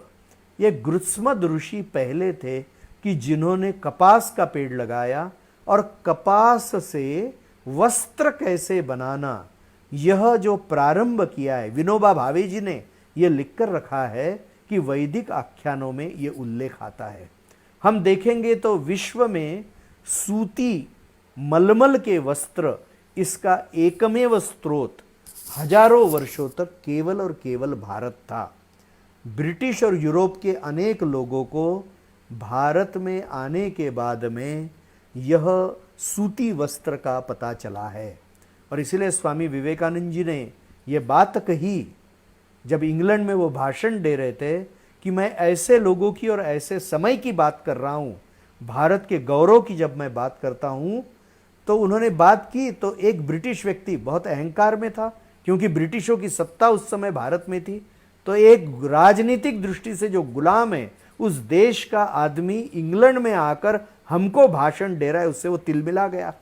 ये गृत्समद ऋषि पहले थे कि जिन्होंने कपास का पेड़ लगाया, और कपास से वस्त्र कैसे बनाना यह जो प्रारंभ किया है, विनोबा भावे जी ने यह लिखकर रखा है कि वैदिक आख्यानों में यह उल्लेख आता है। हम देखेंगे तो विश्व में सूती मलमल के वस्त्र इसका एकमेव स्रोत हजारों वर्षों तक केवल और केवल भारत था। ब्रिटिश और यूरोप के अनेक लोगों को भारत में आने के बाद में यह सूती वस्त्र का पता चला है। और इसलिए स्वामी विवेकानंद जी ने यह बात कही जब इंग्लैंड में वो भाषण दे रहे थे कि मैं ऐसे लोगों की और ऐसे समय की बात कर रहा हूँ, भारत के गौरव की जब मैं बात करता हूँ तो उन्होंने बात की तो एक ब्रिटिश व्यक्ति बहुत अहंकार में था, क्योंकि ब्रिटिशों की सत्ता उस समय भारत में थी। तो एक राजनीतिक दृष्टि से जो गुलाम है उस देश का आदमी इंग्लैंड में आकर हमको भाषण दे रहा है, उससे वो तिलमिला गया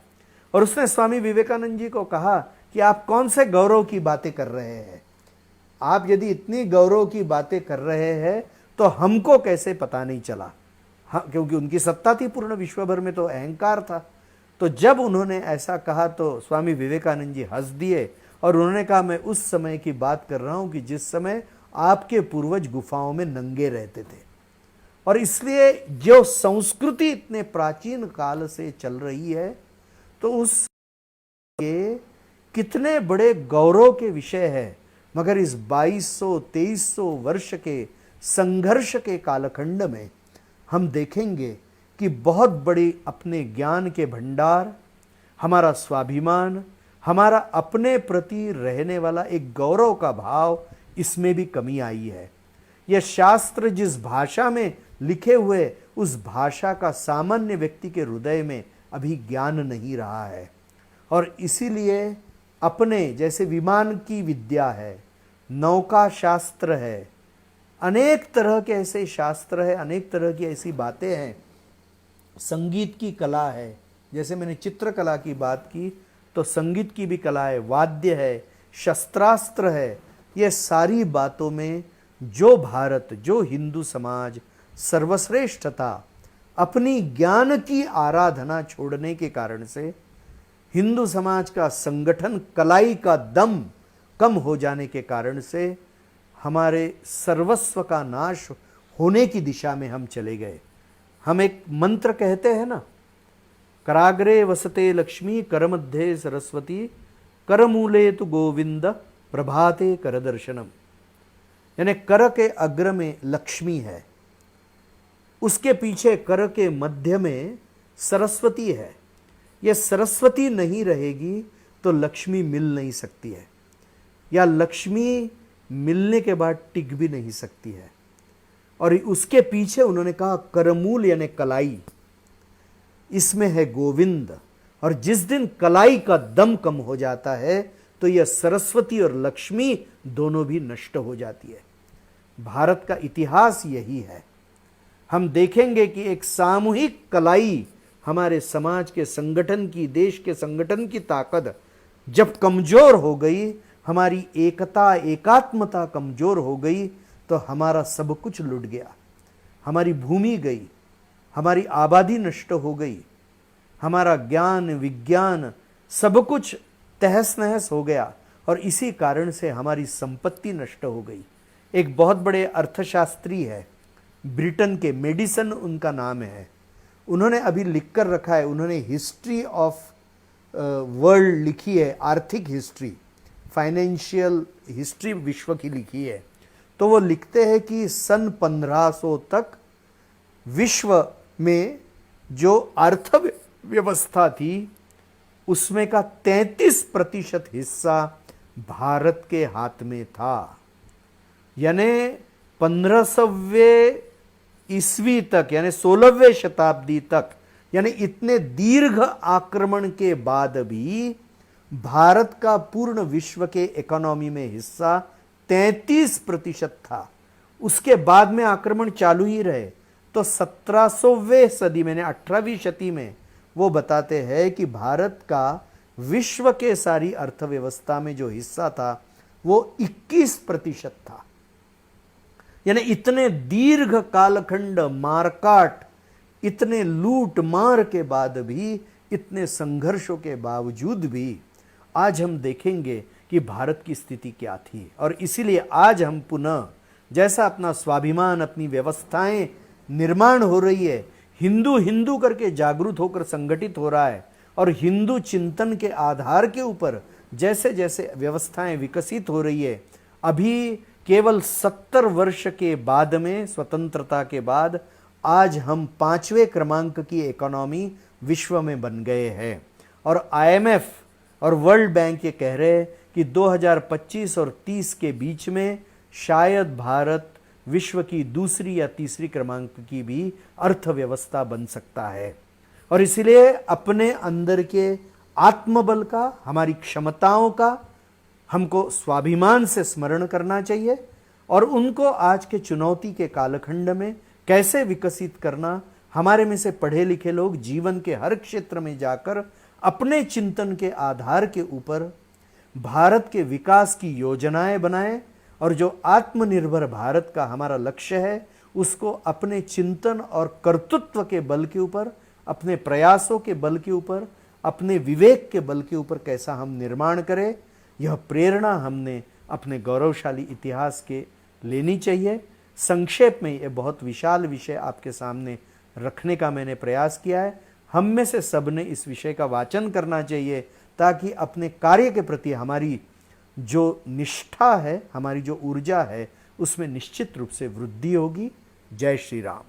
और उसने स्वामी विवेकानंद जी को कहा कि आप कौन से गौरव की बातें कर रहे हैं, आप यदि इतनी गौरव की बातें कर रहे हैं तो हमको कैसे पता नहीं चला। हाँ, क्योंकि उनकी सत्ता थी पूर्ण विश्व भर में, तो अहंकार था। तो जब उन्होंने ऐसा कहा तो स्वामी विवेकानंद जी हंस दिए और उन्होंने कहा मैं उस समय की बात कर रहा हूं कि जिस समय आपके पूर्वज गुफाओं में नंगे रहते थे। और इसलिए जो संस्कृति इतने प्राचीन काल से चल रही है तो उस के कितने बड़े गौरव के विषय है, मगर इस 2200-2300 वर्ष के संघर्ष के कालखंड में हम देखेंगे कि बहुत बड़ी अपने ज्ञान के भंडार, हमारा स्वाभिमान, हमारा अपने प्रति रहने वाला एक गौरव का भाव, इसमें भी कमी आई है। यह शास्त्र जिस भाषा में लिखे हुए उस भाषा का सामान्य व्यक्ति के हृदय में अभी ज्ञान नहीं रहा है। और इसीलिए अपने जैसे विमान की विद्या है, नौका शास्त्र है, अनेक तरह के ऐसे शास्त्र है, अनेक तरह की ऐसी बातें हैं, संगीत की कला है, जैसे मैंने चित्रकला की बात की तो संगीत की भी कला है, वाद्य है, शस्त्रास्त्र है। ये सारी बातों में जो भारत, जो हिंदू समाज सर्वश्रेष्ठ था, अपनी ज्ञान की आराधना छोड़ने के कारण से हिंदू समाज का संगठन, कलाई का दम कम हो जाने के कारण से हमारे सर्वस्व का नाश होने की दिशा में हम चले गए। हम एक मंत्र कहते हैं ना, कराग्रे वसते लक्ष्मी करमध्ये सरस्वती करमूले तु गोविंद प्रभाते कर दर्शनम। यानी कर के अग्र में लक्ष्मी है, उसके पीछे कर के मध्य में सरस्वती है। यह सरस्वती नहीं रहेगी तो लक्ष्मी मिल नहीं सकती है, या लक्ष्मी मिलने के बाद टिक भी नहीं सकती है। और उसके पीछे उन्होंने कहा करमूल यानी कलाई, इसमें है गोविंद। और जिस दिन कलाई का दम कम हो जाता है तो यह सरस्वती और लक्ष्मी दोनों भी नष्ट हो जाती है। भारत का इतिहास यही है। हम देखेंगे कि एक सामूहिक कलाई हमारे समाज के संगठन की, देश के संगठन की ताकत जब कमजोर हो गई, हमारी एकता, एकात्मता कमजोर हो गई तो हमारा सब कुछ लुट गया। हमारी भूमि गई, हमारी आबादी नष्ट हो गई, हमारा ज्ञान, विज्ञान सब कुछ तहस नहस हो गया और इसी कारण से हमारी संपत्ति नष्ट हो गई। एक बहुत बड़े अर्थशास्त्री है ब्रिटेन के, मेडिसन उनका नाम है, उन्होंने अभी लिख कर रखा है, उन्होंने हिस्ट्री ऑफ वर्ल्ड लिखी है, आर्थिक हिस्ट्री, फाइनेंशियल हिस्ट्री विश्व की लिखी है। तो वो लिखते हैं कि सन 1500 तक विश्व में जो अर्थव्यवस्था थी उसमें का 33% हिस्सा भारत के हाथ में था। यानी 1500वें ईस्वी तक, यानी 16वीं शताब्दी तक, यानी इतने दीर्घ आक्रमण के बाद भी भारत का पूर्ण विश्व के इकोनॉमी में हिस्सा 33% था। उसके बाद में आक्रमण चालू ही रहे। तो 1700वें सदी में, 18वीं शती में वो बताते हैं कि भारत का विश्व के सारी अर्थव्यवस्था में जो हिस्सा था वो 21% था। यानी इतने दीर्घ कालखंड, मारकाट, इतने लूट मार के बाद भी, इतने संघर्षों के बावजूद भी आज हम देखेंगे कि भारत की स्थिति क्या थी। और इसीलिए आज हम पुनः, जैसा अपना स्वाभिमान, अपनी व्यवस्थाएं निर्माण हो रही है, हिंदू हिंदू करके जागरूक होकर संगठित हो रहा है और हिंदू चिंतन के आधार के ऊपर जैसे जैसे व्यवस्थाएं विकसित हो रही है, अभी केवल 70 वर्ष के बाद में, स्वतंत्रता के बाद, आज हम 5वें क्रमांक की इकोनॉमी विश्व में बन गए हैं। और IMF और वर्ल्ड बैंक ये कह रहे हैं कि 2025 और 30 के बीच में शायद भारत विश्व की दूसरी या तीसरी क्रमांक की भी अर्थव्यवस्था बन सकता है। और इसलिए अपने अंदर के आत्मबल का, हमारी क्षमताओं का हमको स्वाभिमान से स्मरण करना चाहिए और उनको आज के चुनौती के कालखंड में कैसे विकसित करना। हमारे में से पढ़े लिखे लोग जीवन के हर क्षेत्र में जाकर अपने चिंतन के आधार के ऊपर भारत के विकास की योजनाएं बनाएं और जो आत्मनिर्भर भारत का हमारा लक्ष्य है उसको अपने चिंतन और कर्तृत्व के बल के ऊपर, अपने प्रयासों के बल के ऊपर, अपने विवेक के बल के ऊपर कैसा हम निर्माण करें, यह प्रेरणा हमने अपने गौरवशाली इतिहास के लेनी चाहिए। संक्षेप में यह बहुत विशाल विषय आपके सामने रखने का मैंने प्रयास किया है। हम में से सब ने इस विषय का वाचन करना चाहिए ताकि अपने कार्य के प्रति हमारी जो निष्ठा है, हमारी जो ऊर्जा है, उसमें निश्चित रूप से वृद्धि होगी। जय श्री राम।